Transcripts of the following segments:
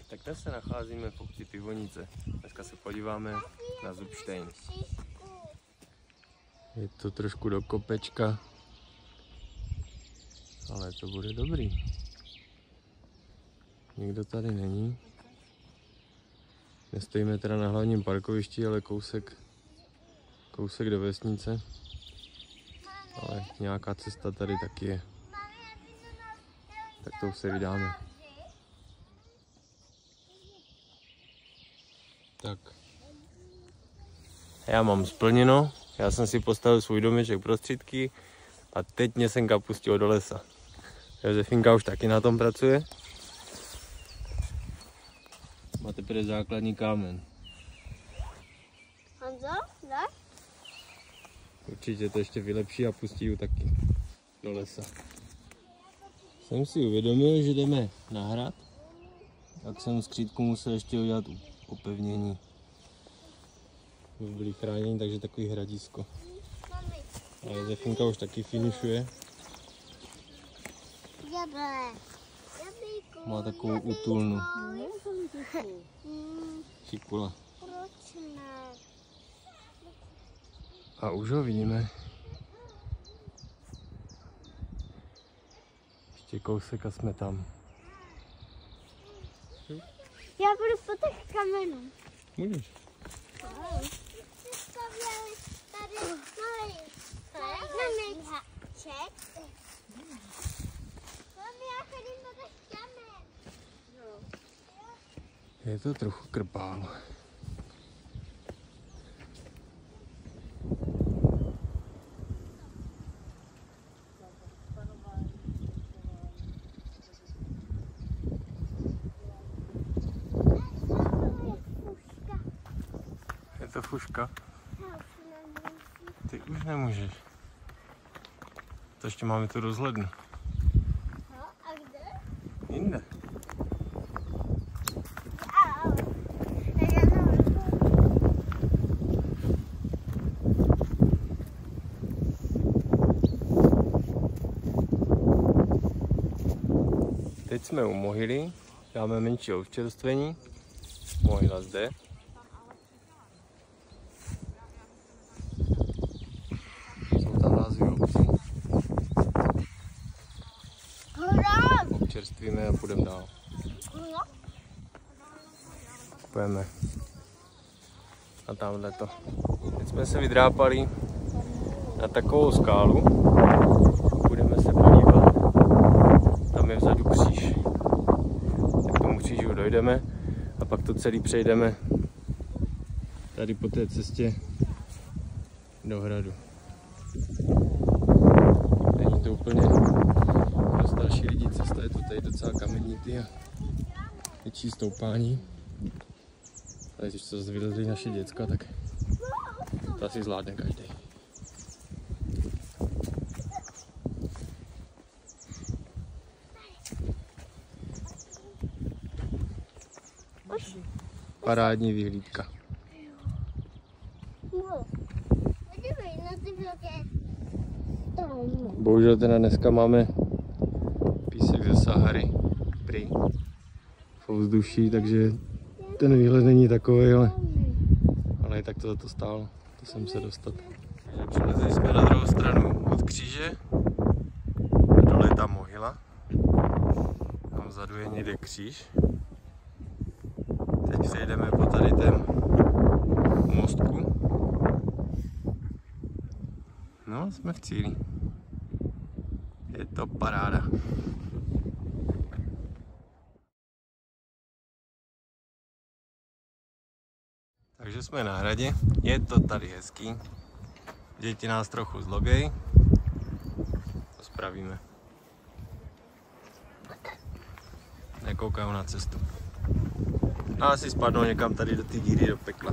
Tak dnes se nacházíme v obci Pivonice. Dneska se podíváme na Zubštejn. Je to trošku do kopečka, ale to bude dobrý. Nikdo tady není. Nestojíme teda na hlavním parkovišti, ale kousek do vesnice. Ale nějaká cesta tady taky je. Tak tou se vydáme. Tak. Já mám splněno. Já jsem si postavil svůj domeček prostředky a teď mě Senka pustil do lesa. Josefinka už taky na tom pracuje. Má teprve základní kámen. Honzo, dáš? Určitě to ještě vylepší a pustí ji taky do lesa. Jsem si uvědomil, že jdeme na hrad, tak jsem skřítku musel ještě udělat upevnění. Byli chráněni, takže takový hradisko. A Josefinka už taky finišuje. Má takovou útulnu. Šikula. A už ho vidíme. Ještě kousek a jsme tam. Já budu po těch kamenů. Můžeš. Je to trochu krpálo. Je to fuška? Ty už nemůžeš. To ještě máme tu rozhlednu. No, a kde? Jinde. Teď jsme u mohyly, dáme menší občerstvení. Mohyla zde. Jsou tam názvy obcí. Občerstvíme a půjdeme dál. Půjdeme na tamhleto. Teď jsme se vydrápali na takovou skálu. Budeme se podívat. Tam je vzadu kříž. Tak k tomu křížu dojdeme a pak to celý přejdeme tady po té cestě do hradu. Není to úplně pro starší lidi cesta, je to tady docela kamenitý a větší stoupání. Ale když to vylezli naše děcka, tak to asi zvládne každý. Parádní vyhlídka. Bohužel teda dneska máme písek ze Sahary prý v ovzduší, takže ten výhled není takový, ale i tak to za to stálo. To jsem se dostat. Přilezli jsme na druhou stranu od kříže. A dole je ta mohyla. Tam vzadu je někde kříž. Teď přejdeme po tady tém mostku. No, jsme v cíli. Je to paráda. Takže jsme na hradě. Je to tady hezký. Děti nás trochu zlobějí. To spravíme. Nekoukají na cestu. A asi spadnou někam tady do té díry do pekla.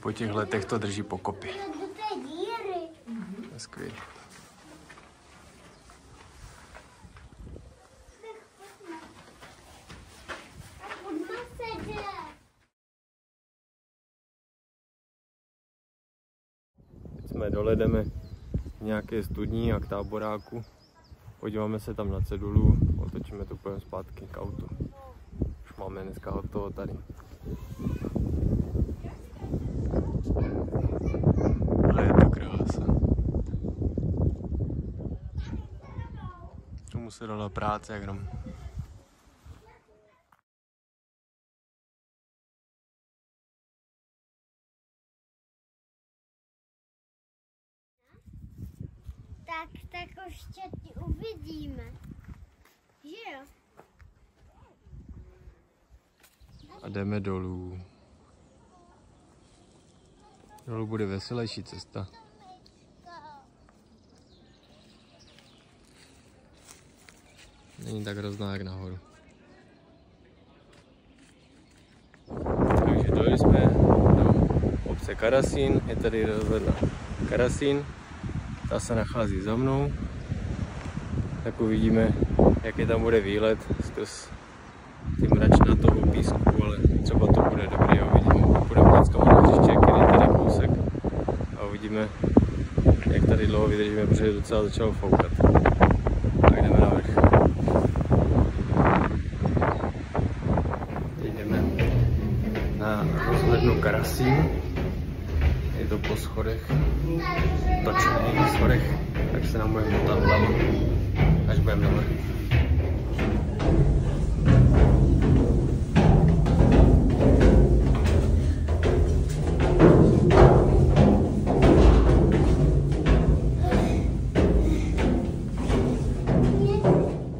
po těch letech to drží pokopy. Do té díry. To je skvělý. Teď jsme dole, jdeme k nějaké studní a k táboráku. Podíváme se tam na cedulu, otočíme to, půjdeme zpátky k autu. Už máme dneska hotovo tady. Ale je to krása. Tomu se dala práce jak hrom. Tak ještě uvidíme. Že jo? A jdeme dolů. Dolů bude veselější cesta. Není tak hrozná jak nahoru. Takže dojeli jsme do obce Karasín. Je tady rozhledna Karasín. Ta se nachází za mnou. Tak uvidíme, jaký tam bude výlet skrz ty mračnatou písku, ale třeba to bude dobrý a uvidíme. Půjdeme dneska na hřiště, který je tady kousek a uvidíme, jak tady dlouho vydržíme, protože docela začalo foukat. Tak jdeme na vrch. Teď jdeme na rozhlednu Karasín. Je to po schodech, točených schodech, tak se nám budeme motat vlevo, až budeme na vrchu.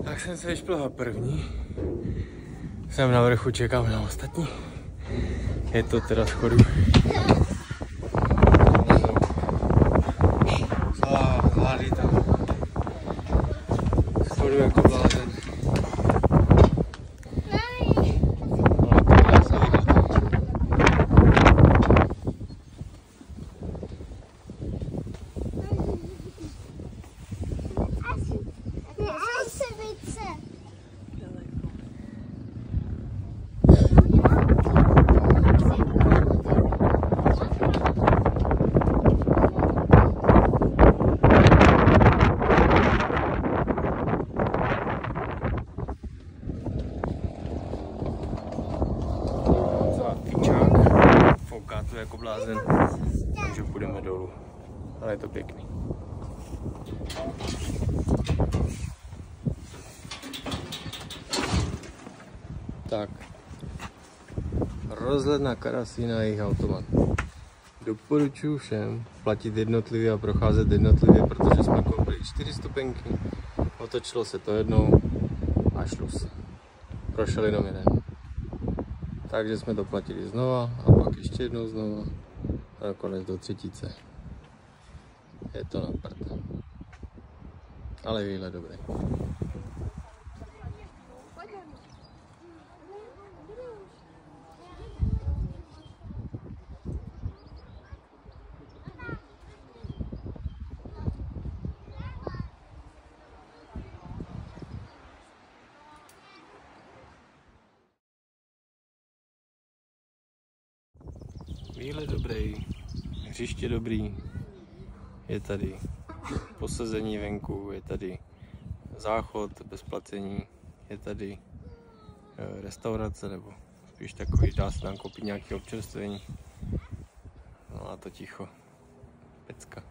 Tak jsem se vyšplhal první. Jsem na vrchu, čekám na ostatní. Je to teda schodu. Hádí tam. Schodu jako blázen. Ale to je krásný výhled. Fouká to jako blázen, takže půjdeme dolů, ale je to pěkný. Tak, rozhledna Karasín a jejich automat. Doporučuji všem platit jednotlivě a procházet jednotlivě, protože jsme koupili 4 stupenky, otočilo se to jednou a šluz. Prošel jenom jeden. Takže jsme to platili znova a pak ještě jednou znova a nakonec do třetíce. Je to na prd. Ale výhled dobrý. Výhled dobrý, hřiště dobrý, je tady posazení venku, je tady záchod bez placení, je tady restaurace, nebo spíš takový, dá se tam koupit nějaké občerstvení. No a to ticho, pecka.